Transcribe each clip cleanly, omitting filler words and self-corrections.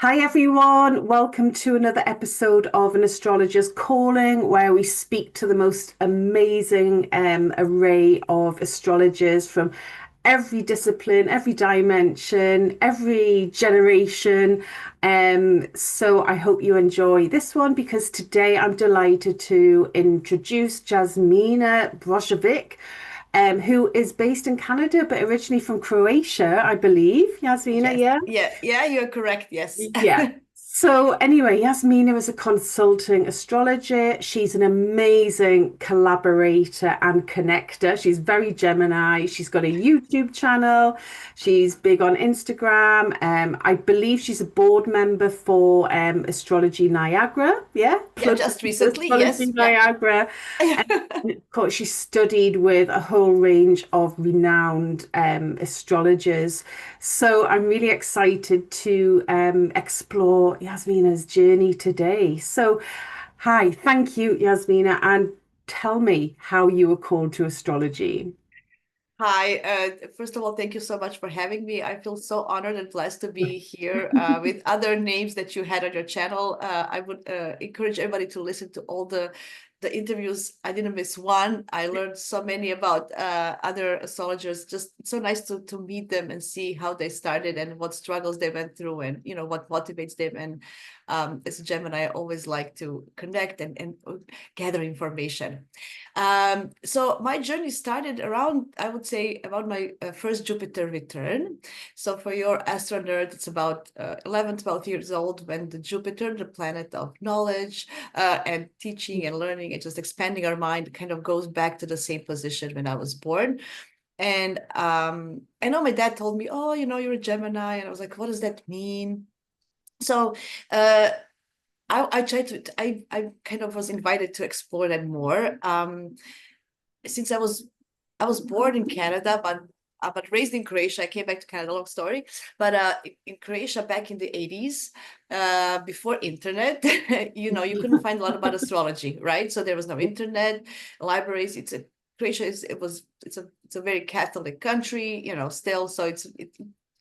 Hi everyone, welcome to another episode of An Astrologer's Calling, where we speak to the most amazing array of astrologers from every discipline, every dimension, every generation. So I hope you enjoy this one because today I'm delighted to introduce Jasmina Brozovic, who is based in Canada but originally from Croatia, I believe. Jasmina, Yes. yeah? Yeah, you're correct. Yes. Yeah. So anyway, Yasmina is a consulting astrologer. She's an amazing collaborator and connector. She's very Gemini. She's got a YouTube channel. She's big on Instagram. I believe she's a board member for Astrology Niagara. Yeah, Yeah, plug just for recently. Astrology Yes. Yeah. Niagara. Of course, she studied with a whole range of renowned astrologers. So I'm really excited to explore Yasmina's journey today. So, hi, thank you, Yasmina, and tell me how you were called to astrology. Hi. First of all, thank you so much for having me. I feel so honored and blessed to be here with other names that you had on your channel. I would encourage everybody to listen to all the interviews. I didn't miss one. I learned so many about other astrologers. Just it's so nice to meet them and see how they started and what struggles they went through and what motivates them. And as a Gemini, I always like to connect and gather information. So my journey started around, I would say, about my first Jupiter return. So for your astro nerd, it's about 11, 12 years old when the Jupiter, the planet of knowledge and teaching and learning and just expanding our mind, kind of goes back to the same position when I was born. And I know my dad told me, oh, you're a Gemini. And I was like, what does that mean? So uh, I tried to, I kind of was invited to explore that more. Since I was born in Canada, but raised in Croatia. I came back to Canada, long story. But in Croatia back in the 80s, before internet, you couldn't find a lot about astrology, right? So there was no internet, libraries. Croatia it's a very Catholic country, still. So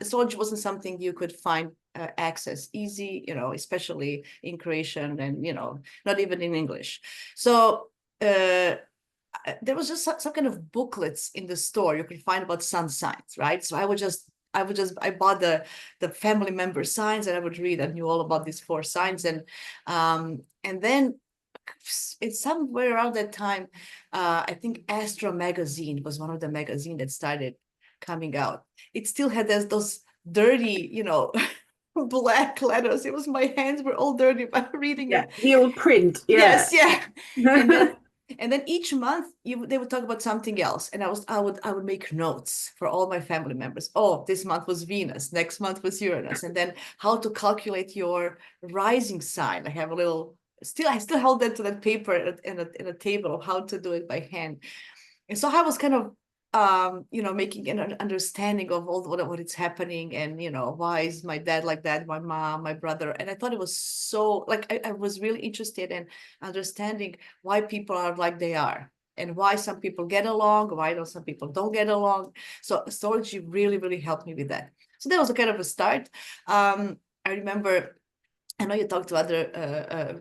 astrology wasn't something you could find access easy, especially in Croatian and not even in English. So there was just some kind of booklets in the store you could find about sun signs, right? So I bought the family member signs and I would read. I knew all about these four signs, and then it's somewhere around that time. I think Astro magazine was one of the magazine that started coming out. It still had those dirty, black letters. It was my hands were all dirty by reading Yeah, it. the old print. Yeah. Yes, yeah. And then each month they would talk about something else. And I would make notes for all my family members. Oh, this month was Venus, next month was Uranus. And then how to calculate your rising sign. I have a little I still held that to that paper in a table of how to do it by hand. And so I was kind of making an understanding of all what it's happening, and why is my dad like that, my mom, my brother. And I thought it was so, like, I was really interested in understanding why people are like they are, and why some people get along, why some people don't get along. So astrology really, really helped me with that. So that was a kind of a start. I remember, I know you talked to other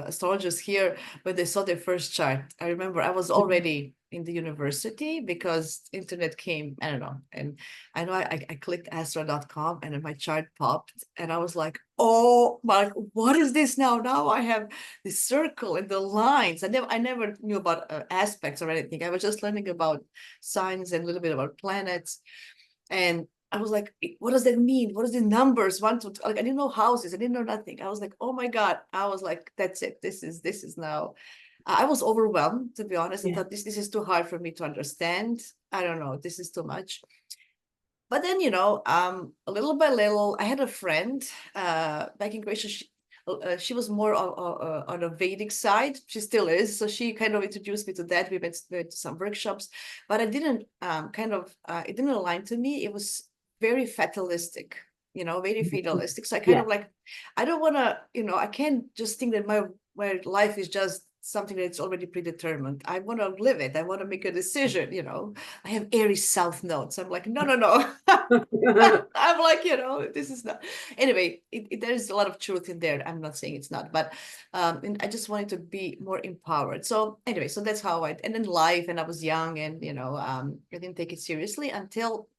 astrologers here when they saw their first chart. I remember I was already in the university because internet came, I don't know. And I know I clicked astro.com and then my chart popped and I was like, oh my, what is this now? Now I have the circle and the lines. I never knew about aspects or anything. I was just learning about signs and a little bit about planets. And I was like, what does that mean? What is the numbers? One, two, like I didn't know houses. I didn't know nothing. I was like, oh my God. I was like, that's it. This is now. I was overwhelmed, to be honest. I Yeah. thought this is too hard for me to understand. I don't know. This is too much. But then, a little by little, I had a friend back in Croatia. She was more on a Vedic side. She still is. So she kind of introduced me to that. We went to some workshops, but I didn't it didn't align to me. It was very fatalistic, very fatalistic. So I kind Yeah. of like, I don't want to, I can't just think that my life is just something that's already predetermined. I want to live it. I want to make a decision, I have Aries South nodes. I'm like, no, no, no. I'm like, this is not. Anyway, there's a lot of truth in there. I'm not saying it's not, but and I just wanted to be more empowered. So anyway, so that's how and then life, and I was young, and I didn't take it seriously until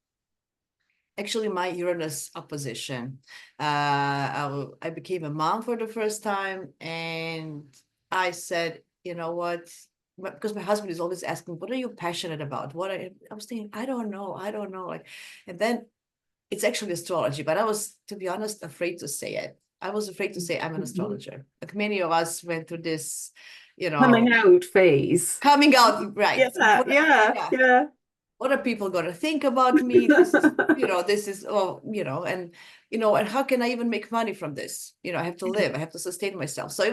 actually my Uranus opposition. I became a mom for the first time, and I said, you know what? Because my husband is always asking, "What are you passionate about?" I was thinking, I don't know. Like, and then it's actually astrology, but I was, to be honest, afraid to say it. I was afraid to say I'm an astrologer. Like many of us went through this, Coming out phase. coming out, right? Yeah, yeah, Yeah, yeah. what are people going to think about me? This is, oh, and how can I even make money from this? I have to live, I have to sustain myself. So but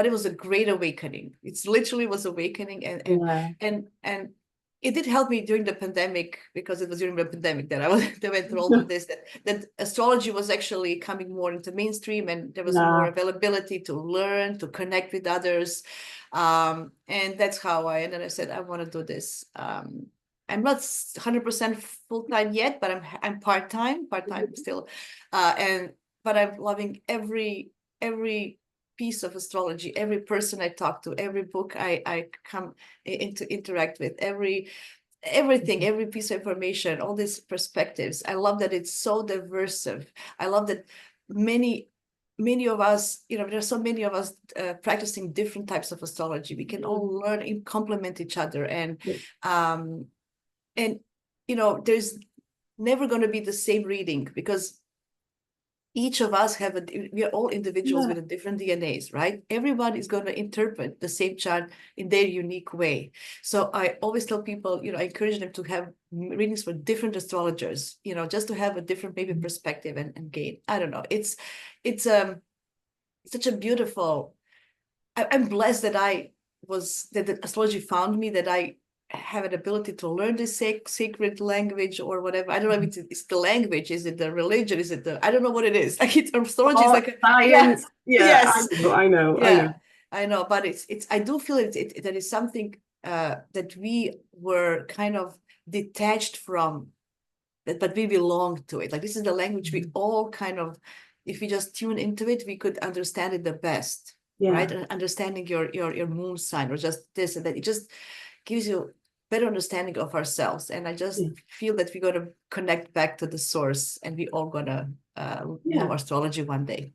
it was a great awakening. It's literally was awakening, Yeah. and it did help me during the pandemic, because it was during the pandemic that that went through all of this, that astrology was actually coming more into mainstream, and there was more Yeah. availability to learn, to connect with others. And that's how and then I said, I want to do this. I'm not 100% full-time yet, but I'm part-time still. But I'm loving every piece of astrology, every person I talk to, every book I come into interact with, everything, every piece of information, all these perspectives. I love that it's so diverse. I love that many of us, there's so many of us practicing different types of astrology. We can all learn and complement each other, um and there's never going to be the same reading, because each of us we are all individuals Yeah. with a different DNAs, right? Everyone is going to interpret the same chart in their unique way. So I always tell people, I encourage them to have readings for different astrologers, just to have a different maybe perspective and gain. I don't know. It's such a beautiful. I'm blessed that that the astrology found me, that I have an ability to learn this sacred language or whatever. I don't know if it's the language, is it the religion, is it I don't know what it is. Like astrology is Art, like yeah, science. Yeah, yes, I know, I know. yeah, I know. But I do feel that is something that we were kind of detached from, but we belong to it. Like this is the language we all kind of, if we just tune into it, we could understand it the best, right? Yeah. And understanding your moon sign, or just this and that, it just gives you better understanding of ourselves. And I just Yeah. feel that we're going to connect back to the source, and we all gonna know Yeah. astrology one day.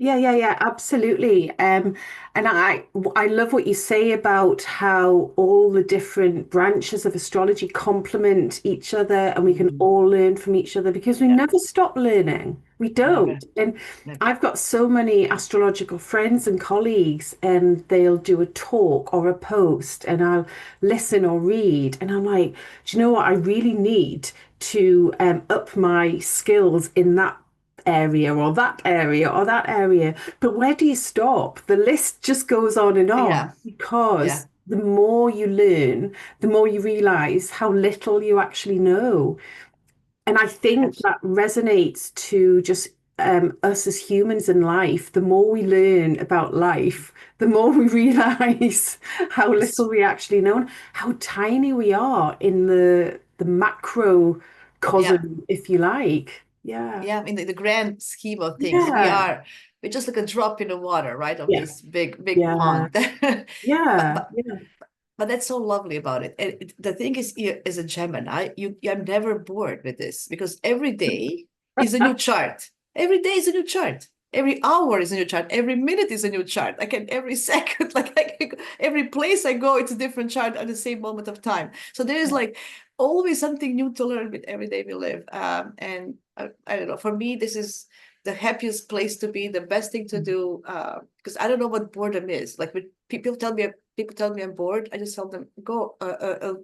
Yeah, yeah, yeah, absolutely. And I love what you say about how all the different branches of astrology complement each other, and we can Mhm. all learn from each other because we Yeah, never stop learning. We never, don't. And never. I've got so many astrological friends and colleagues, and they'll do a talk or a post, and I'll listen or read, and I'm like, do you know what? I really need to up my skills in that area or that area or that area. But where do you stop? The list just goes on Yeah, because yeah, the more you learn, the more you realize how little you actually know. And I think absolutely. that resonates to just us as humans in life. The more we learn about life, the more we realize how little we actually know, and how tiny we are in the Yeah, macrocosm, if you like. Yeah. yeah. In the grand scheme of things, Yeah. we're just like a drop in the water, right, of Yeah. this big Yeah. pond. but Yeah. but Yeah. but that's so lovely about it. And the thing is, as a Gemini, I'm never bored with this, because every day is a new chart. Every day is a new chart. Every hour is a new chart. Every minute is a new chart. I can every second, like every place I go, it's a different chart at the same moment of time. So there is like always something new to learn with every day we live. And I don't know. For me, this is the happiest place to be, the best thing to do. Because I don't know what boredom is. Like when people tell me I'm bored, I just tell them, go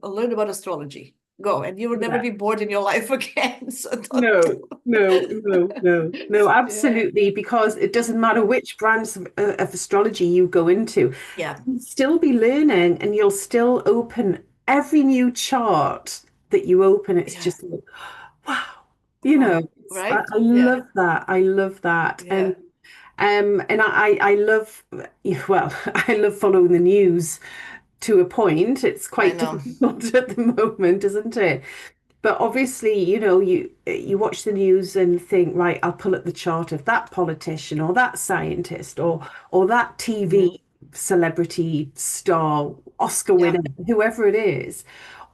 learn about astrology. Go, and you will never Yeah. be bored in your life again. So don't. No, no, no, no, no, Yeah, absolutely. Because it doesn't matter which branch of astrology you go into, yeah, you'll still be learning and you'll still open every new chart that you open. It's yeah. just like, wow, Wow, it's, right? I Yeah, love that. I love that. yeah. And I love, well, I love following the news to a point. It's I quite know. difficult at the moment, isn't it? But obviously, you watch the news and think, right, I'll pull up the chart of that politician or that scientist or that Mhm. TV celebrity star, Oscar Yeah, winner, whoever it is.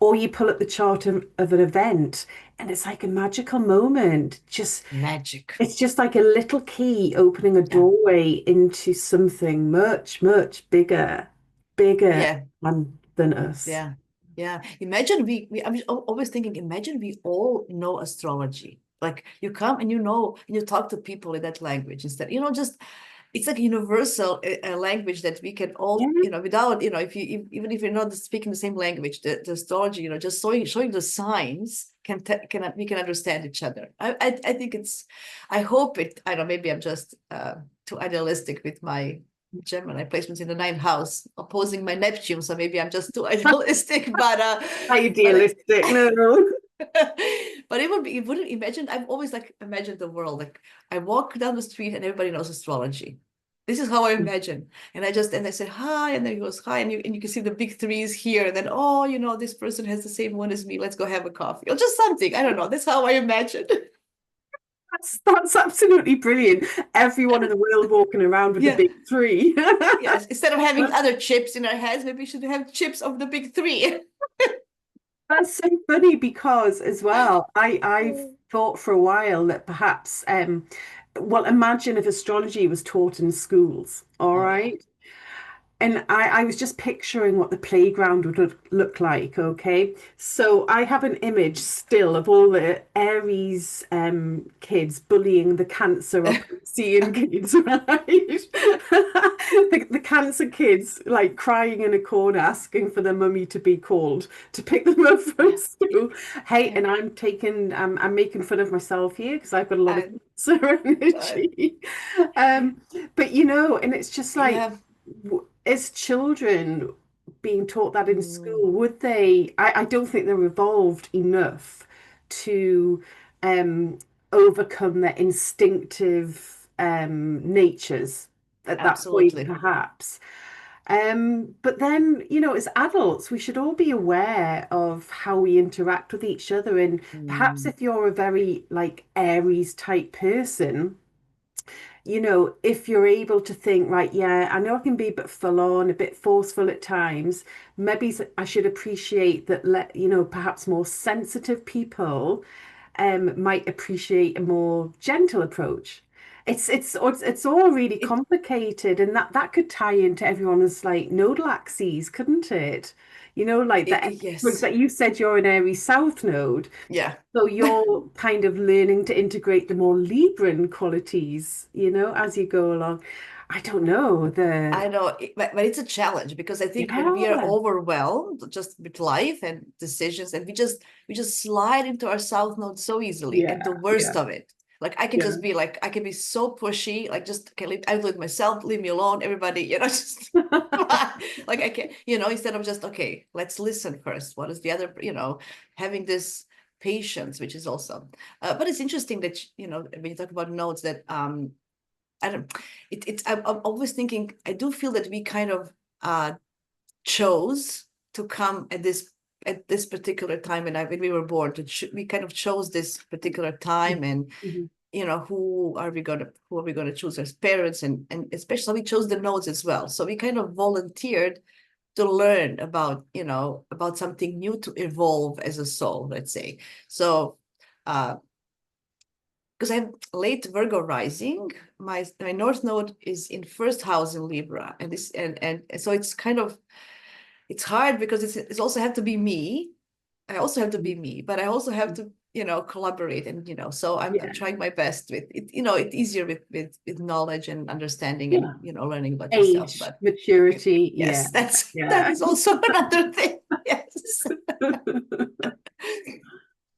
Or you pull up the chart of an event and it's like a magical moment. Just magic. it's just like a little key opening a Yeah, doorway into something much, much bigger, bigger yeah, than us. yeah, yeah. Imagine I'm always thinking, imagine we all know astrology. Like you come and you know, and you talk to people in that language instead, just it's like a universal language that we can Yeah. all, without, if even if you're not speaking the same language, the astrology, just showing the signs can we can understand each other. I think I hope it, I don't know, maybe I'm just too idealistic with my Gemini placements in the ninth house opposing my Neptune, so maybe I'm just too idealistic, but Idealistic, no. but it wouldn't imagine. I've always like imagined the world like I walk down the street and everybody knows astrology. This is how I imagine. And I said hi, and then he goes hi, and you can see the big threes here. And then, oh, this person has the same one as me. Let's go have a coffee. Or just something. I don't know. That's how I imagine. That's absolutely brilliant. Everyone in the world walking around with the Yeah. big three. Yes. Instead of having other chips in our heads, maybe we should have chips of the big three. That's so funny because as well, I've thought for a while that perhaps well, imagine if astrology was taught in schools, all Oh yeah. right? And I was just picturing what the playground would look like, okay? So I have an image still of all the Aries kids bullying the Cancer or Piscean kids, right? The Cancer kids like crying in a corner asking for their mummy to be called to pick them up from Yeah. school. Hey, Yeah. and I'm making fun of myself here because I've got a lot of And Cancer uh, energy. But and it's just like yeah. as children being taught that in Mm, school, would they? I don't think they're evolved enough to um, overcome their instinctive natures at that point, absolutely. perhaps. But then, as adults, we should all be aware of how we interact with each other. And perhaps Mm, if you're a very like Aries type person, if you're able to think, right, yeah, I know I can be a bit full on, a bit forceful at times. Maybe I should appreciate that, perhaps more sensitive people might appreciate a more gentle approach. It's all really it, complicated, and that could tie into everyone's like nodal axes, couldn't it? Like that. For yes. example, you said you're an Aries South node. Yeah. So you're kind of learning to integrate the more Libran qualities, as you go along. I don't know, I know, but it's a challenge because I think when we are yeah, overwhelmed just with life and decisions, and we just slide into our south node so easily, and the yeah, worst yeah, of it, like I can yeah. just be like I can be so pushy, like just can leave, I do it myself, leave me alone, everybody, just like I can, instead of just okay, let's listen first. What is the other, having this patience, which is awesome. But it's interesting that when you talk about nodes that I don't. I'm always thinking. I do feel that we kind of uh, chose to come at this particular time, and when we were born, we kind of chose this particular time, and Mhm. who are we gonna choose as parents, and especially we chose the nodes as well. So we kind of volunteered to learn about something new to evolve as a soul, let's say. So. Because I have late Virgo rising, my North Node is in first house in Libra, and this and so it's kind of it's hard because it's also have to be me. I also have to be me, but I also have to collaborate, and so I'm Yeah, trying my best with it. It's easier with knowledge and understanding and yeah. learning about yourself. Age, But maturity, yeah, yes, that yeah. is also another thing. Yes.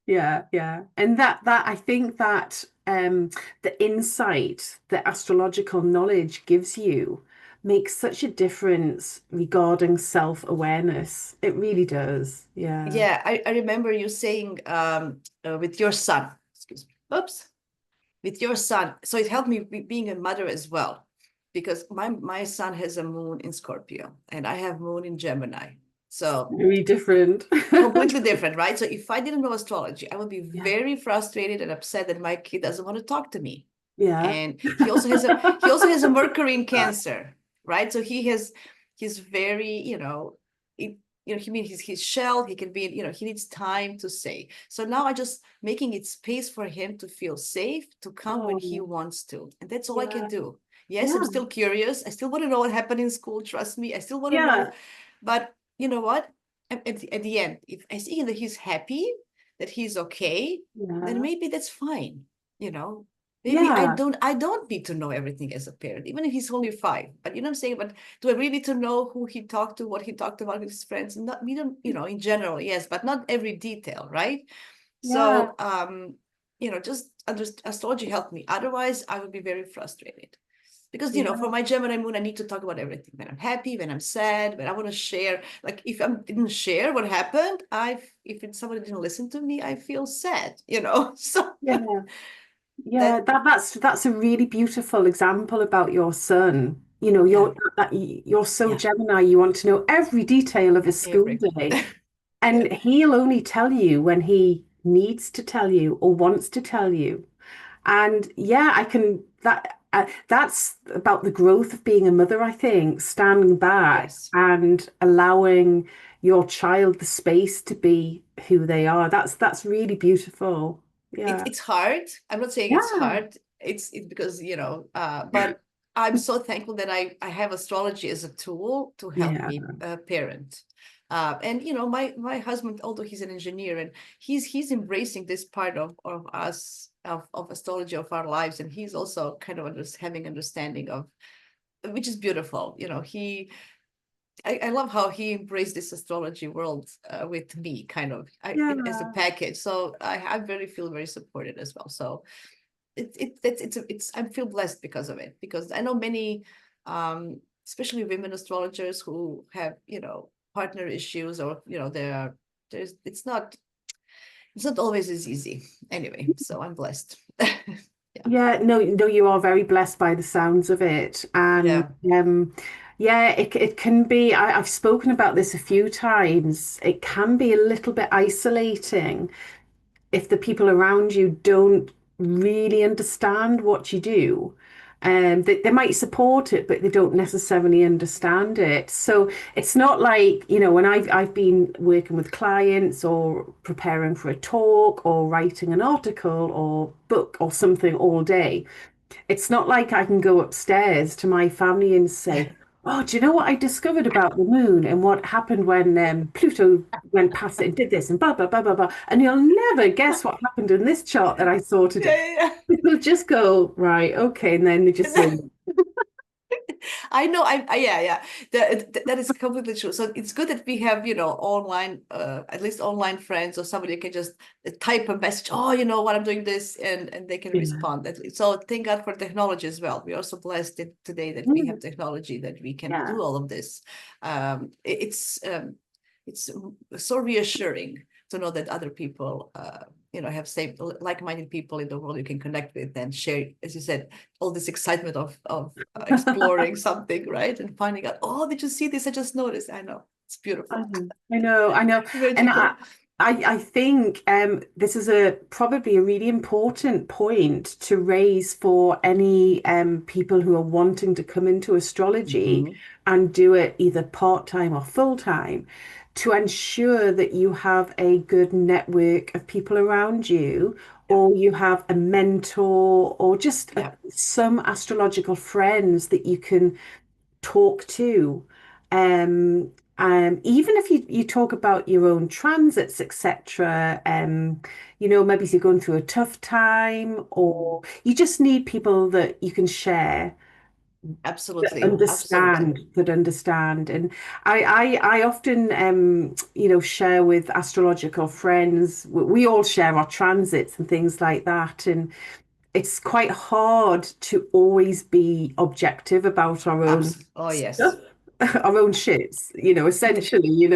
Yeah, yeah. And that I think that the insight that astrological knowledge gives you makes such a difference regarding self-awareness. It really does. Yeah. Yeah, I remember you saying with your son, excuse me. Oops. with your son, so it helped me being a mother as well, because my son has a moon in Scorpio and I have moon in Gemini. So Very different. completely different, right? So if I didn't know astrology, I would be Yeah. very frustrated and upset that my kid doesn't want to talk to me. Yeah. And he also has a Mercury in Cancer, right? So he's very, it, he means he's shelled. He can be, he needs time to say. So now I just making it space for him to feel safe to come when he Oh, wants to, and that's all I can yeah. do. Yes, I'm Yeah. still curious. I still want to know what happened in school. Trust me, I still want to know. Yeah. But you know what? At the end, if I see that he's happy, that he's okay, then Yeah. maybe that's fine. You know, maybe I Yeah. don't I don't need to know everything as a parent, even if he's only 5. But you know what I'm saying? But do I really need to know who he talked to, what he talked about with his friends? Not we don't, in general, yes, but not every detail, right? Yeah. So just astrology helped me. Otherwise, I would be very frustrated. Because for Yeah. my Gemini moon, I need to talk about everything. When I'm happy, when I'm sad, when I want to share. Like if I didn't share what happened, somebody didn't listen to me, I feel sad. So Yeah. Yeah, that that's a really beautiful example about your son. yeah, You're so yeah, Gemini, you want to know every detail of his school every day. yeah, And he'll only tell you when he needs to tell you or wants to tell you. And yeah, I can that's about the growth of being a mother, I think, standing back yes. and allowing your child the space to be who they are. That's really beautiful. It, Yeah. it's hard. I'm not saying it's Yeah. hard. It's because but I'm so thankful that I have astrology as a tool to help Yeah. me parent. And my husband, although he's an engineer, and he's embracing this part of us of astrology of our lives, and he's also kind of having understanding of, which is beautiful. I love how he embraced this astrology world with me, kind of as a Yeah. package. So I very feel very supported as well. So I feel blessed because of it, because I know many, especially women astrologers who have partner issues, or there's it's not always as easy. Anyway, so I'm blessed. Yeah, Yeah, no, no, you are very blessed by the sounds of it. And yeah, yeah, it can be, I've spoken about this a few times. It can be a little bit isolating if the people around you don't really understand what you do. They might support it, but they don't necessarily understand it. So it's not like, when I've been working with clients or preparing for a talk or writing an article or book or something all day. It's not like I can go upstairs to my family and say, "Oh, do you know what I discovered about the moon and what happened when Pluto went past it and did this and blah blah blah blah blah." And you'll never guess what happened in this chart that I saw today. yeah, People just go, right, okay, and then they just yeah. say, I know. Yeah, yeah. That is completely true. So it's good that we have, online, at least online friends, or somebody can just type a message. Oh, you know what, I'm doing this, and they can yeah, respond. At least. So thank God for technology as well. We're also blessed today that we have mm, technology that we can yeah, do all of this. It's so reassuring to know that other people, have same like-minded people in the world you can connect with and share, as you said, all this excitement of exploring something, right? And finding out, oh, did you see this? I just noticed. I know. It's beautiful. I know, and Magical. I think this is a probably a really important point to raise for any people who are wanting to come into astrology Mhm. and do it either part-time or full-time, to ensure that you have a good network of people around you, Yeah. or you have a mentor, or just Yeah. some astrological friends that you can talk to. Even if you talk about your own transits, etc., maybe you're going through a tough time, Mhm. or you just need people that you can share Absolutely. Absolutely. that understand. And I often share with astrological friends. We all share our transits and things like that, and it's quite hard to always be objective about our own Oh, stuff. yes. our own shits, essentially,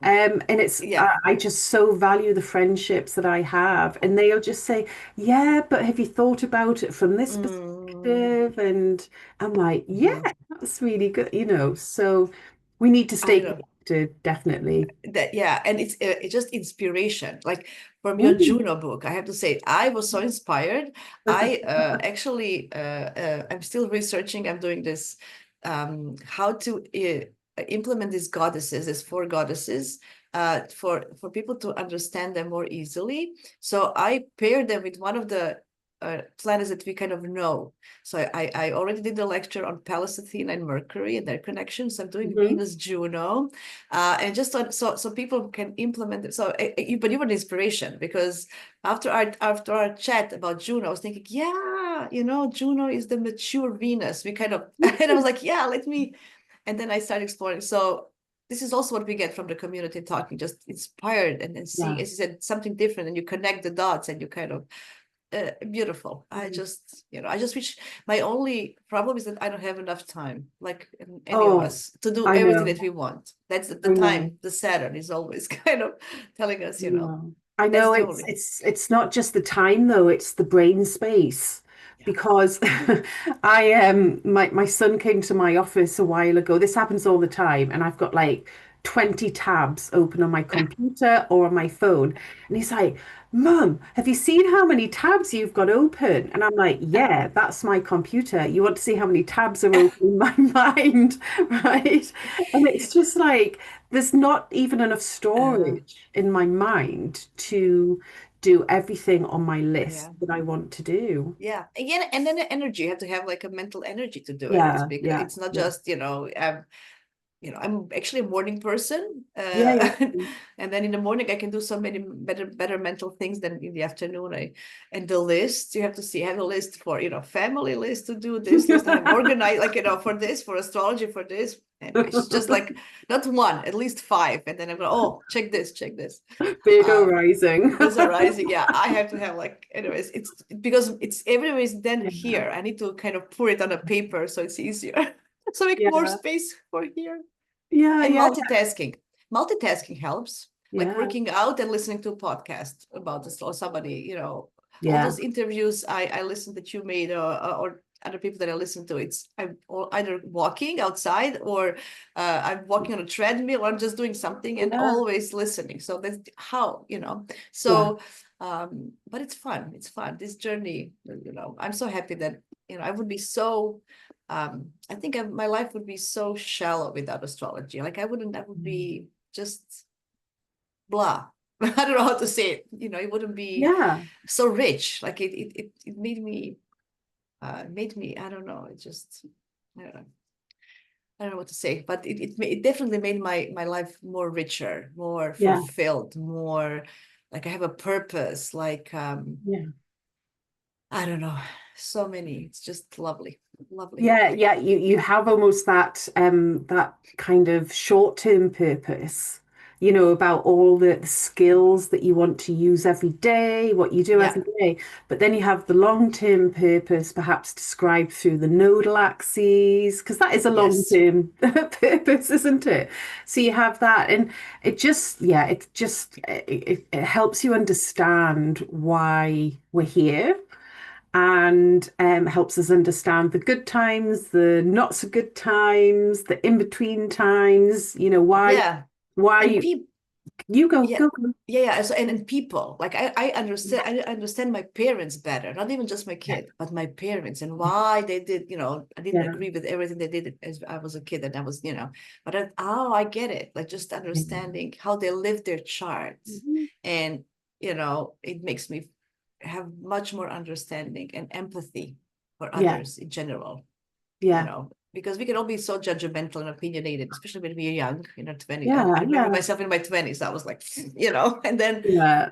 and Yeah. I just so value the friendships that I have, and they'll just say, yeah, but have you thought about it from this Mm, perspective? And I'm like, yeah, mhm. that's really good, so we need to I stay know connected, definitely. that. Yeah, and it's just inspiration. Like from your Mm. Juno book, I have to say I was so inspired. I actually I'm still researching. I'm doing this how to implement these goddesses, these four goddesses, for people to understand them more easily. So I paired them with one of the planets that we kind of know. So I already did the lecture on Pallas Athena and Mercury and their connections. I'm doing Mhm. Venus Juno, and just so people can implement it. So, but you were an inspiration because after our chat about Juno, I was thinking, yeah, Juno is the mature Venus. We kind of, and I was like, yeah, let me, and then I started exploring. So this is also what we get from the community talking, just inspired and seeing, Yeah. as you said, something different, and you connect the dots, and you kind of beautiful. Mhm. I just wish my only problem is that I don't have enough time, like any of Oh, us, to do I everything know. that we want. That's the I know. time. The Saturn is always kind of telling us, No. I that's know the it's only. it's it's not just the time though, it's the brain space. Yeah. Because my son came to my office a while ago. This happens all the time, and I've got like 20 tabs open on my computer or on my phone. And he's like, Mum, have you seen how many tabs you've got open? And I'm like, yeah, that's my computer. You want to see how many tabs are open in my mind, right? And it's just like there's not even enough Uh, storage in my mind to do everything on my list yeah. that I want to do. Yeah. Again, and then the energy, you have to have like a mental energy to do it, Yeah, because yeah, it's not yeah. just, I'm actually a morning person, Yeah, yeah. and then in the morning I can do so many better mental things than in the afternoon. And the list, you have to see, I have a list for, family list to do this list. I have organized, like, for this, for astrology, for this. Anyway, it's just like not one, at least five. And then I go, oh, check this, check this. Virgo Uh, rising. there's a rising. Yeah, I have to have, like, anyways, it's because it's everywhere is then Yeah, here. I need to kind of put it on a paper so it's easier. So make more yeah, space for here. yeah, And yeah, multitasking helps, like yeah, working out and listening to a podcast about this, or somebody, all yeah, those interviews I listened that you made, or other people that I listen to. I'm either walking outside, or I'm walking on a treadmill, or I'm just doing something and yeah, always listening. So that's how, yeah, so but it's fun. It's fun, this journey. I'm so happy that, I would be so I think my life would be so shallow without astrology. Like I would be just blah. I don't know how to say it. It wouldn't be yeah, so rich. Like it made me, I don't know. It just, I don't know. I don't know what to say, but it definitely made my life more richer, more yeah, fulfilled, more like I have a purpose. Like, yeah. I don't know, so many. It's just lovely, lovely. Yeah, yeah, you have almost that kind of short-term purpose, about all the skills that you want to use every day, what you do every Yeah. day. But then you have the long-term purpose, perhaps described through the nodal axes, because that is a Yes. long-term purpose, isn't it? So you have that, and it helps you understand why we're here and helps us understand the good times, the not so good times, the in between times. Yeah. Why And people, you go yeah, go go. yeah. So, and people, like I understand my parents better, not even just my Yeah, kid, but my parents, and why they did, I didn't yeah, agree with everything they did as I was a kid, and I was, but I get it. Like just yeah. understanding how they live their charts, Mhm. and it makes me have much more understanding and empathy for Yeah, others in general. yeah, Because we can all be so judgmental and opinionated, especially when we're young, 20. I yeah, remember yeah, myself in my 20s. I was like, and then, yeah,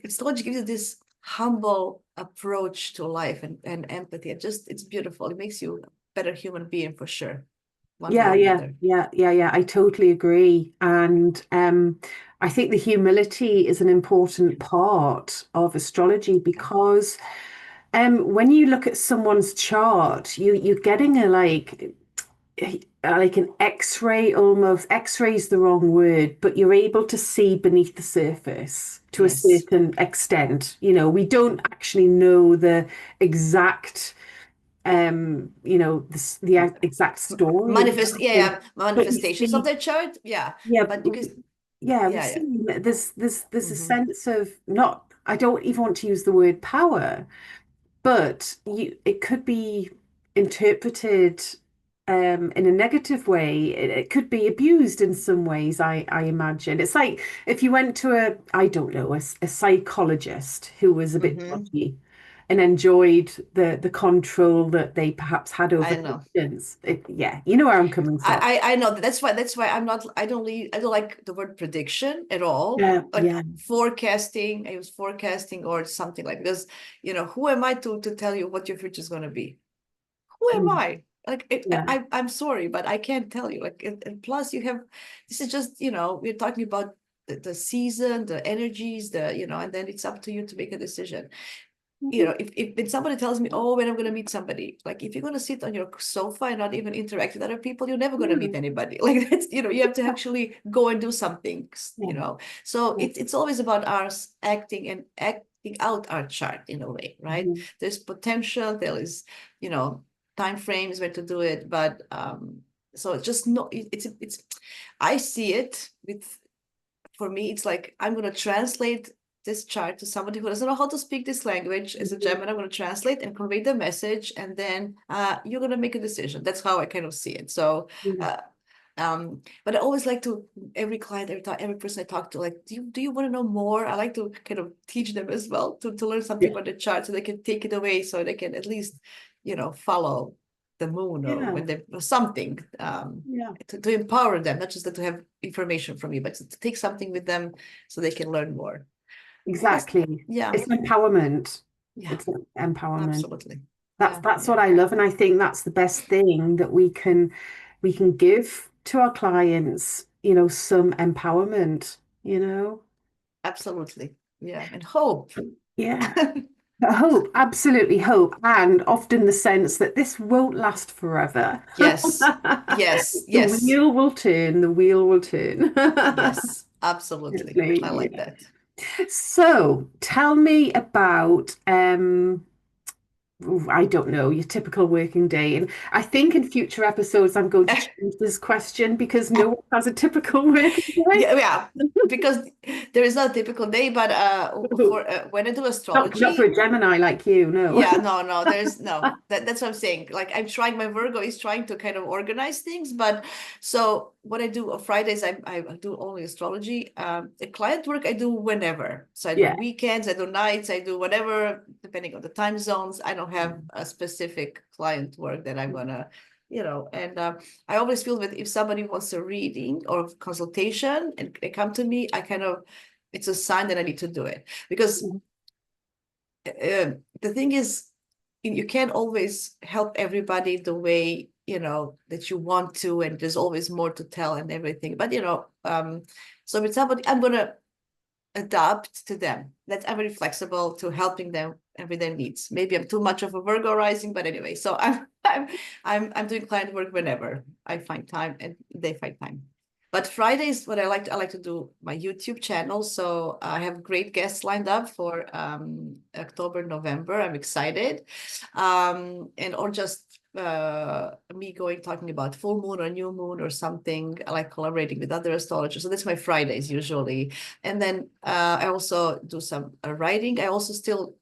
astrology gives you this humble approach to life, and empathy. It's beautiful. It makes you a better human being for sure, one way yeah, or yeah, another. yeah, yeah, yeah. I totally agree. And I think the humility is an important part of astrology Yeah. because when you look at someone's chart, you're getting a like. like an X-ray almost. X-ray is the wrong word, but you're able to see beneath the surface to a Yes. certain extent. We don't actually know the exact, exact story of Manifest, yeah, something, yeah, but we manifestations of see, their chart, yeah, yeah, but you can, we yeah, yeah. see that there's a Hmm. sense of not. I don't even want to use the word power, but it could be interpreted in a negative way. It could be abused in some ways, I imagine. It's like if you went to I don't know, a psychologist who was a bit Hmm. dodgy and enjoyed the control that they perhaps had over I know. patients. Yeah, you know where I'm coming from. I know that's why I'm not I don't like the word prediction at all. Yeah, Like yeah. forecasting, I use forecasting or something like, because who am I to tell you what your future is going to be? Who am Mm, I? Like yeah. I'm sorry, but I can't tell you. Like, and plus you have, this is just, we're talking about the season, the energies, and then it's up to you to make a decision. Mhm. If when somebody tells me, oh, when I'm going to meet somebody, like if you're going to sit on your sofa and not even interact with other people, you're never going to meet Mm, anybody. Like that's, you have to actually go and do something, yeah, so yeah. it's always about us acting out our chart in a way, right? Mhm. There's potential, there is, you know time frames where to do it, but so it's just no it's I see it with, for me, it's like I'm going to translate this chart to somebody who doesn't know how to speak this language. As a Mhm. Gemini, I'm going to translate and convey the message, and then you're going to make a decision. That's how I kind of see it. So, Yeah. uh, but I always like to, every client, every person I talk to, like, do you want to know more? I like to kind of teach them as well to learn something Yeah. about the chart so they can take it away, so they can at least, follow the moon, or Yeah. when they, or something, Yeah. to empower them, not just to have information from you, but to take something with them so they can learn more. Because, Exactly. yeah, It's empowerment. yeah, It's empowerment. absolutely. That's Yeah, that's yeah, what I love, and I think that's the best thing that we can give to our clients, some empowerment, you know. absolutely. Yeah, and hope. Yeah. Hope, absolutely hope, and often the sense that this won't last forever. Yes, yes, The yes, wheel will turn, the wheel will turn. yes, absolutely. I Definitely, like yeah. that. So tell me about I don't know, your typical working day. And I think in future episodes I'm going to change this question because no one has a typical working day. Yeah, yeah, because there is no typical day, but for when I do Not for astrology. a Gemini like you, no. Yeah, no, no, there's no. That's what I'm saying. Like I'm trying, my Virgo is trying to kind of organize things, but so what I do on Fridays, I do only astrology. The client work I do whenever. So I do Yeah. weekends, I do nights, I do whatever, depending on the time zones. I don't have a specific client work that I'm gonna, and I always feel that if somebody wants a reading or consultation and they come to me, I kind of, it's a sign that I need to do it, because the thing is, you can't always help everybody the way that you want to, and there's always more to tell and everything, but so with somebody, I'm gonna adapt to them. That I'm very flexible to helping them and with their needs. Maybe I'm too much of a Virgo rising, but anyway, so I'm doing client work whenever I find time and they find time. But Fridays, what I like to do my YouTube channel. So I have great guests lined up for October, November. I'm excited, and or just me going talking about full moon or new moon or something. I like collaborating with other astrologers. So that's my Fridays usually. And then I also do some writing. I also still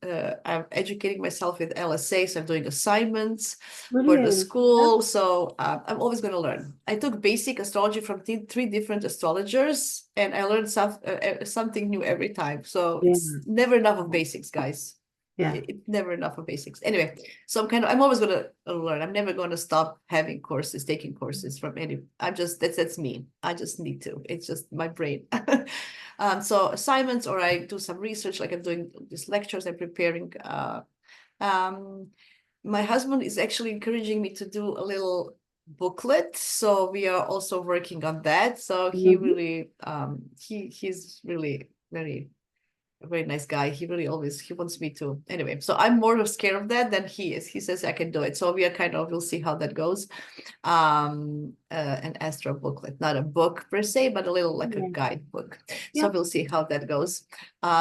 I'm educating myself with LSA, so I'm doing assignments for the Brilliant. Yeah. school. So I'm always going to learn. I took basic astrology from three different astrologers, and I learned something new every time. So Yeah. it's never enough of basics, guys. Yeah. It's never enough of basics. Anyway, so I'm always going to learn. I'm never going to stop having courses, taking courses from any. I'm just, that's me. I just need to. It's just my brain. So assignments, or I do some research, like I'm doing these lectures, I'm preparing. Um, my husband is actually encouraging me to do a little booklet, so we are also working on that. So he Mhm. really, he's really very a very nice guy. He really always he wants me to. Anyway, so I'm more scared of that than he is. He says I can do it. So we are kind of we'll see how that goes. An astro booklet, not a book per se, but a little like a Yeah. guidebook. So Yeah. we'll see how that goes.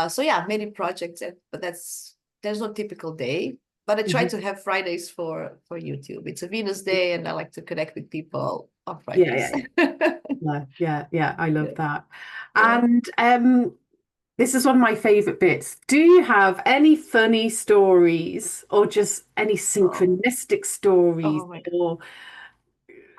So yeah, many projects, but there's no typical day. But I try Mhm. to have Fridays for YouTube. It's a Venus day, and I like to connect with people on Yeah, Fridays. yeah, yeah, yeah, yeah. I love Yeah, that. yeah. And this is one of my favorite bits. Do you have any funny stories or just any Oh, synchronistic stories oh my God. or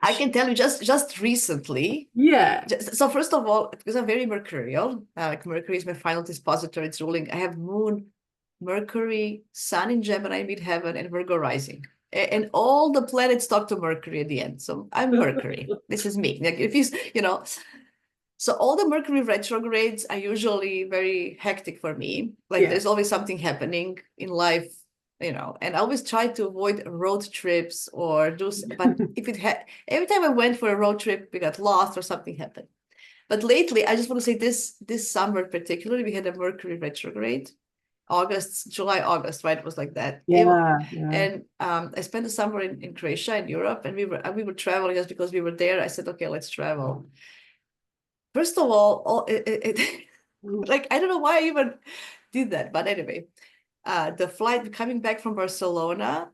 I can tell you just recently. yeah. So first of all, because I'm very mercurial, like Mercury is my final dispositor, it's ruling. I have Moon, Mercury, Sun in Gemini, midheaven, and Virgo rising. And all the planets talk to Mercury at the end. So I'm Mercury. This is me. Like if so all the Mercury retrogrades are usually very hectic for me. Like Yeah. there's always something happening in life, and I always try to avoid road trips or but if it had, every time I went for a road trip, we got lost or something happened. But lately, I just want to say this summer particularly, we had a Mercury retrograde, July, August, right? It was like that. Yeah, yeah. And I spent the summer in Croatia in Europe, and we were traveling just because we were there. I said, okay, let's travel. First of all like I don't know why I even did that, but anyway, the flight coming back from Barcelona,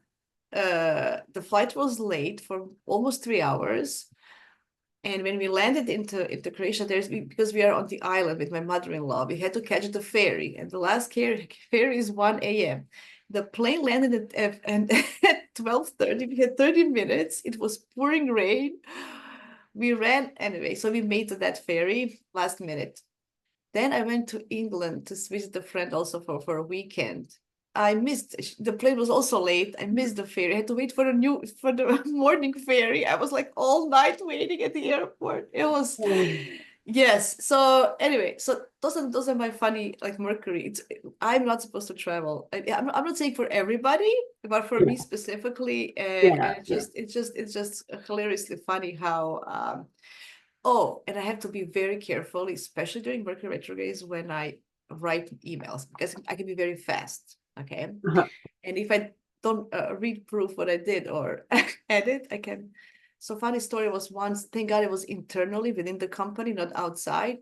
the flight was late for almost 3 hours. And when we landed into Croatia, because we are on the island with my mother-in-law, we had to catch the ferry, and the last ferry is 1 a.m. The plane landed and at 12:30. We had 30 minutes. It was pouring rain. We ran anyway, so we made to that ferry last minute. Then I went to England to visit a friend also for a weekend. I missed the plane was also late. I missed the ferry. I had to wait for the morning ferry. I was like all night waiting at the airport. It was Oh, yes. So anyway, so those are my funny like Mercury. I'm not supposed to travel. I'm not saying for everybody, but for me yeah, specifically, and yeah, yeah. it's just hilariously funny how oh, and I have to be very careful, especially during Mercury retrogrades when I write emails because I can be very fast. Okay. Uh-huh. And if I don't read proof what I did or edit, I can. So funny story was once, thank God it was internally within the company, not outside.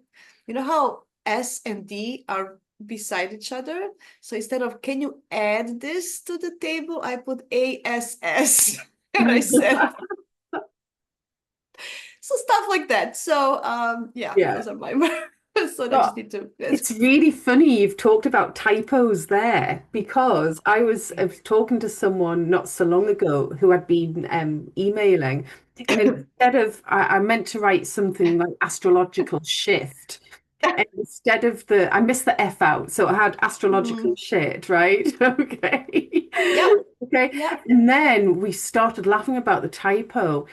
You know how S and D are beside each other? So instead of can you add this to the table, I put ASS. And I said, so stuff like that. So yeah, Yeah. those are my so I just But need to it's really funny you've talked about typos there because I was talking to someone not so long ago who had been emailing, and instead of I meant to write something like astrological shift, and instead of I missed the F out, so I had astrological Mm, shit, right? Okay. yep, Okay. yep. And then we started laughing about the typo.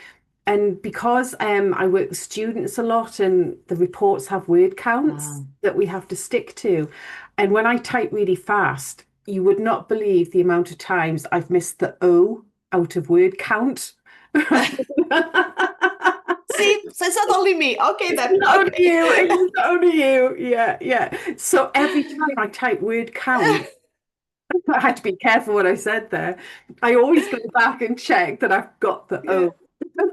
And because I work with students a lot and the reports have word counts Wow. that we have to stick to. And when I type really fast, you would not believe the amount of times I've missed the O out of word count. See, so it's not only me. Okay, It's then. not only Okay. you, it's not only you. Yeah, yeah. So every time I type word count, I had to be careful what I said there. I always go back and check that I've got the Yeah. O.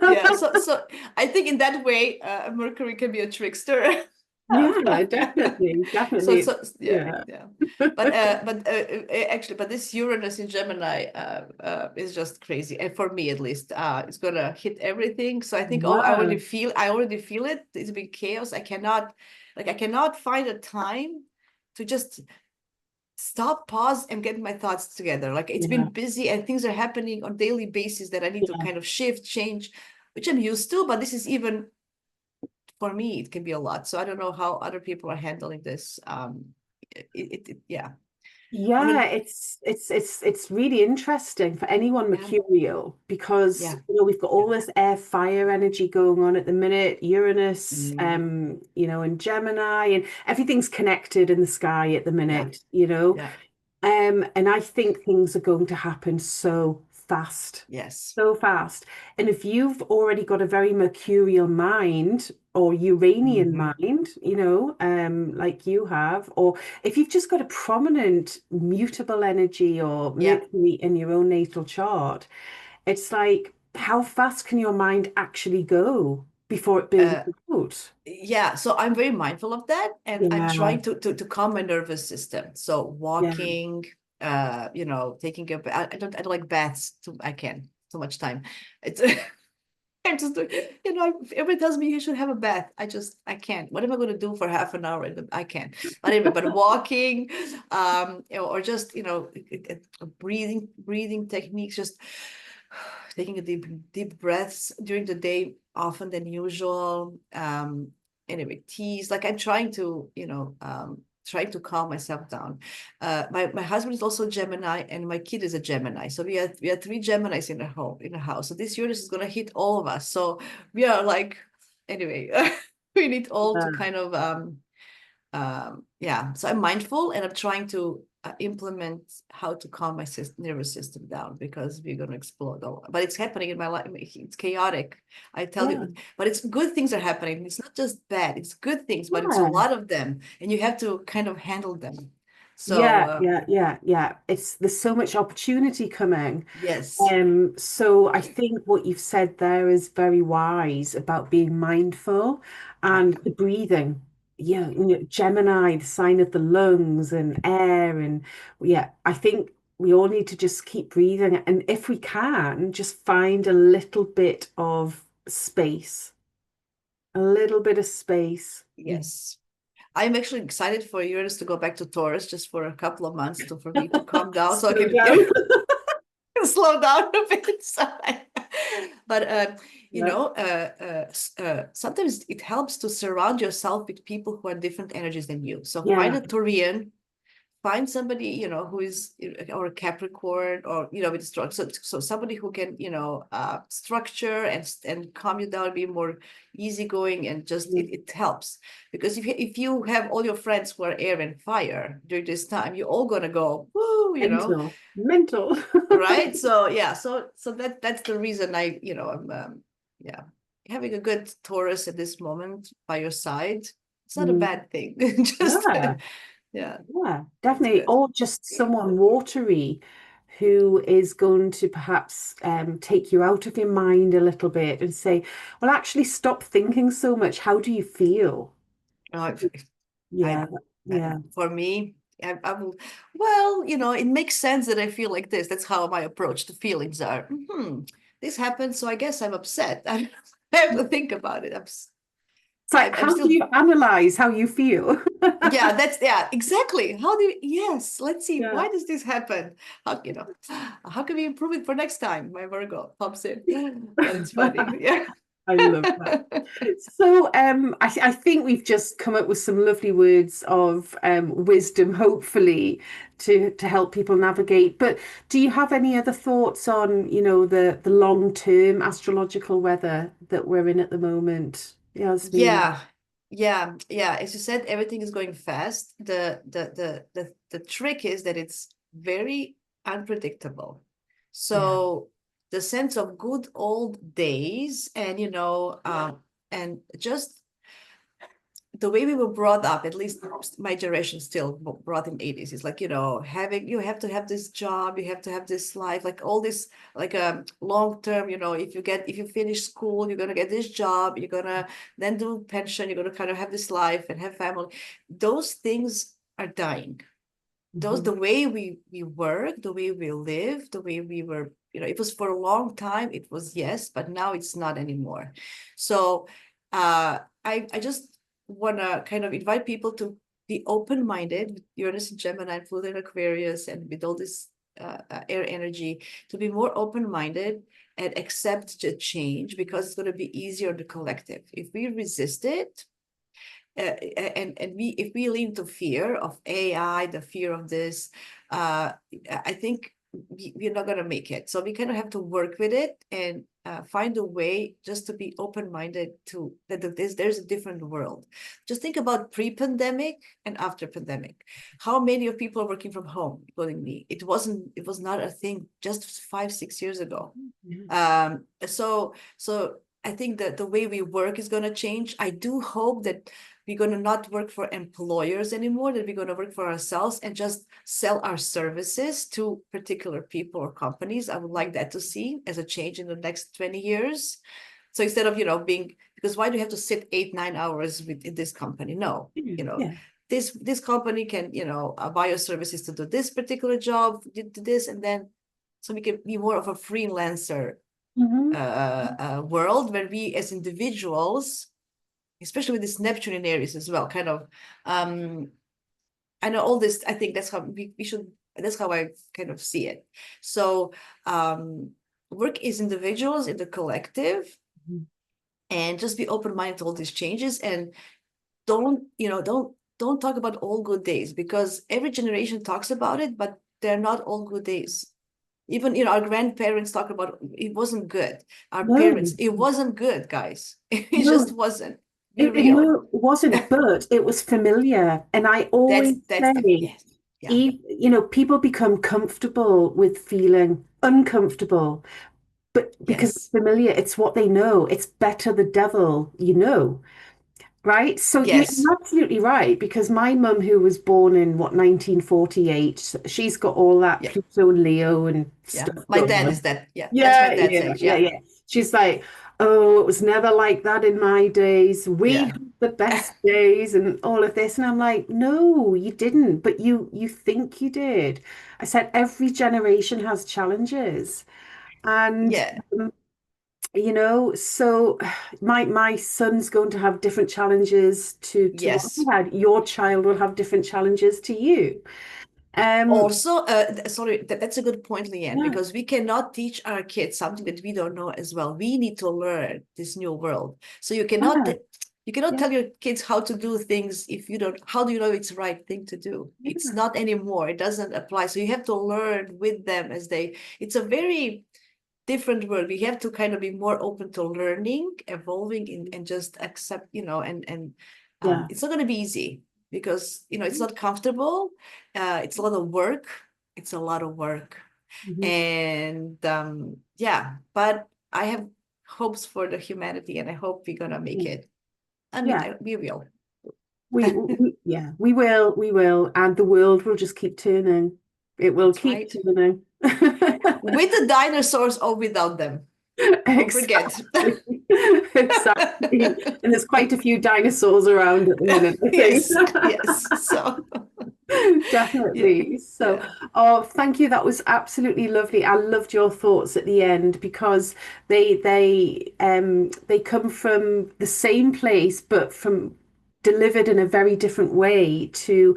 Yeah. So I think in that way, Mercury can be a trickster. Yeah, definitely, definitely. Yeah, Yeah. yeah. Actually, but this Uranus in Gemini is just crazy, and for me at least, it's gonna hit everything. So I think Wow. I already feel it. It's a big chaos. I cannot find a time to just stop, pause, and get my thoughts together. Like it's Yeah. been busy and things are happening on daily basis that I need to Yeah. kind of shift, change, which I'm used to, but this is even for me, it can be a lot. So I don't know how other people are handling this. Yeah. I Yeah, mean, it's really interesting for anyone yeah, mercurial because yeah, we've got yeah. all this air fire energy going on at the minute, Uranus, Mm, and Gemini, and everything's connected in the sky at the yeah, minute, yeah. and I think things are going to happen so fast, Yes. so fast. And if you've already got a very mercurial mind or Uranian Hmm. mind, like you have, or if you've just got a prominent mutable energy or Yeah. Mercury in your own natal chart, it's like, how fast can your mind actually go before it burns Uh, out? yeah, so I'm very mindful of that, and I'm Yeah, trying to calm my nervous system. So yeah. walking, taking I don't like baths too. I can't too much time. It's I just everybody tells me you should have a bath. I can't. What am I going to do for half an hour? I can't. But anyway, but walking, or just breathing techniques, just taking a deep breaths during the day, often than usual. Anyway, teas. Like I'm trying to calm myself down. My husband is also Gemini, and my kid is a Gemini. So we are three Geminis in the house. So this Uranus is gonna hit all of us. So we are like, anyway, we need all to Yeah. kind of yeah. So I'm mindful, and I'm trying to implement how to calm my nervous system down, because we're going to explode all. But it's happening in my life. It's chaotic, I tell Yeah. you. But it's good things are happening. It's not just bad. It's good things, but it's a Yeah. lot of them, and you have to kind of handle them. So Yeah. There's so much opportunity coming. yes. So I think what you've said there is very wise about being mindful Yeah. and the breathing. Yeah, Gemini, the sign of the lungs and air, and yeah, I think we all need to just keep breathing. And if we can, just find a little bit of space, a little bit of space. Yes. I'm actually excited for Uranus to go back to Taurus just for a couple of months for me to calm down so I Slow can down. slow down a bit. But Yeah. sometimes it helps to surround yourself with people who are different energies than you. So find Yeah. a Taurian, find somebody who is or a Capricorn, or with structure. So somebody who can structure and calm you down, be more easygoing, and just it helps. Because if you have all your friends who are air and fire during this time, you're all gonna go woo. Mental. Mental. Right, so yeah, so that's the reason I'm yeah, having a good Taurus at this moment by your side, it's not a Mm. bad thing. Just Yeah. yeah, Yeah, it's definitely. good. Or just someone watery who is going to perhaps take you out of your mind a little bit and say, well, actually, stop thinking so much. How do you feel? uh, I Yeah, I don't yeah, know, for me, I will, well, it makes sense that I feel like this. That's how my approach to feelings are. This happened, so I guess I'm upset. I have to think about it. It's like, I'm how do still. you analyze how you feel? Yeah, yeah, exactly. How do you, yes, let's see, Yeah. why does this happen? How can we improve it for next time? My Virgo pops in. But it's funny. Yeah. I love that. So, I think we've just come up with some lovely words of wisdom, hopefully, to help people navigate. But do you have any other thoughts on, the long-term astrological weather that we're in at the moment? Yasmin? Yeah. Yeah. As you said, everything is going fast. The trick is that it's very unpredictable. Yeah, So the sense of good old days, and just the way we were brought up, at least my generation still brought in 80s, is like, having, you have to have this job, you have to have this life, like all this, like long term, if you finish school, you're gonna get this job, you're gonna then do pension, you're gonna kind of have this life and have family. Those things are dying. Those, hmm, the way we work, the way we live, the way we were, it was for a long time, it was, yes, but now it's not anymore. So I just want to kind of invite people to be open-minded with Uranus and Gemini and Pluto and Aquarius, and with all this air energy, to be more open-minded and accept the change, because it's going to be easier on the collective. If we resist it, and if we lean to fear of AI, the fear of this, I think we're not going to make it. So we kind of have to work with it and find a way just to be open-minded to that there's a different world. Just think about pre-pandemic and after pandemic. How many of people are working from home, including me? It was not a thing just 5, 6 years ago. So I think that the way we work is going to change. I do hope that we're going to not work for employers anymore, that we're going to work for ourselves and just sell our services to particular people or companies. I would like that to see as a change in the next 20 years. So instead of, being, because why do you have to sit 8, 9 hours with this company? No, Yeah. this company can, buy your services to do this particular job, do this, and then so we can be more of a freelancer world where we as individuals, especially with this Neptune in Aries as well, kind of, I know all this, I think that's how we should, that's how I kind of see it. So work is individuals in the collective and just be open-minded to all these changes and don't talk about all good days because every generation talks about it, but they're not all good days. Even, our grandparents talk about it wasn't good. Our parents, No, it wasn't good, guys. It just no, wasn't. Be it real. no, it wasn't, but it was familiar. And I always That's the, say, yes. Yeah. people become comfortable with feeling uncomfortable, but because it's Yes. familiar, it's what they know. It's better the devil you know. Right. So you're Yes. absolutely right, because my mum, who was born in what, 1948, she's got all that Yeah. Pluto and Leo and Yeah. stuff My going dad on. is that. Yeah. That's my Yeah, dad's yeah, age. yeah, Yeah. yeah. She's like, oh, it was never like that in my days. We Yeah. had the best days and all of this. And I'm like, no, you didn't, but you think you did. I said every generation has challenges. And Yeah. so my son's going to have different challenges to what Yes. I had. Your child will have different challenges to you. Um, Also, sorry, that's a good point, Leanne, yeah, because we cannot teach our kids something that we don't know as well. We need to learn this new world. So yeah, you cannot yeah, tell your kids how to do things if you don't, how do you know it's the right thing to do? It's yeah, not anymore. It doesn't apply. So you have to learn with them it's a very different world. We have to kind of be more open to learning, evolving, and just accept, and yeah. it's not going to be easy because it's not comfortable. It's a lot of work. It's a lot of work, Mhm. and yeah. But I have hopes for the humanity, and I hope we're gonna make Mm. it. I mean, Yeah, we will. yeah, we will, and the world will just keep turning. It will That's keep right. turning. With the dinosaurs or without them. Don't forget. Exactly. Exactly. And there's quite a few dinosaurs around at the minute, I think. Yes, yes. So yeah, Definitely. So, yeah. oh, thank you. That was absolutely lovely. I loved your thoughts at the end because they come from the same place, but from delivered in a very different way to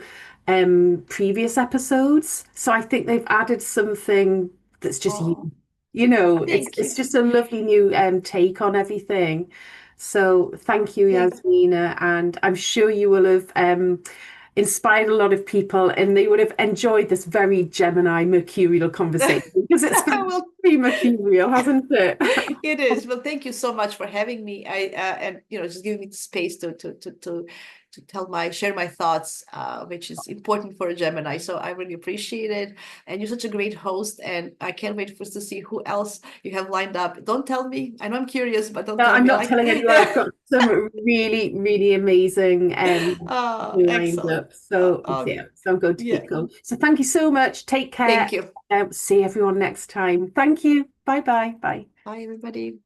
previous episodes. So I think they've added something that's just you. Oh, It's thank it's you. just a lovely new take on everything. So thank you, Thank Yasmina, and I'm sure you will have inspired a lot of people, and they would have enjoyed this very Gemini mercurial conversation because it's been Well, very mercurial, hasn't it? it is. Well, thank you so much for having me. And just giving me the space to share my thoughts, which is important for a Gemini. So I really appreciate it. And you're such a great host, and I can't wait for us to see who else you have lined up. Don't tell me. I know I'm curious, but don't No, tell I'm me. not telling anyone. I've got some really, really amazing Oh, lined excellent. up. So Oh, yeah, so I'm going to yeah. keep going. So thank you so much. Take care. Thank you. See everyone next time. Thank you. Bye bye. Bye. Bye, everybody.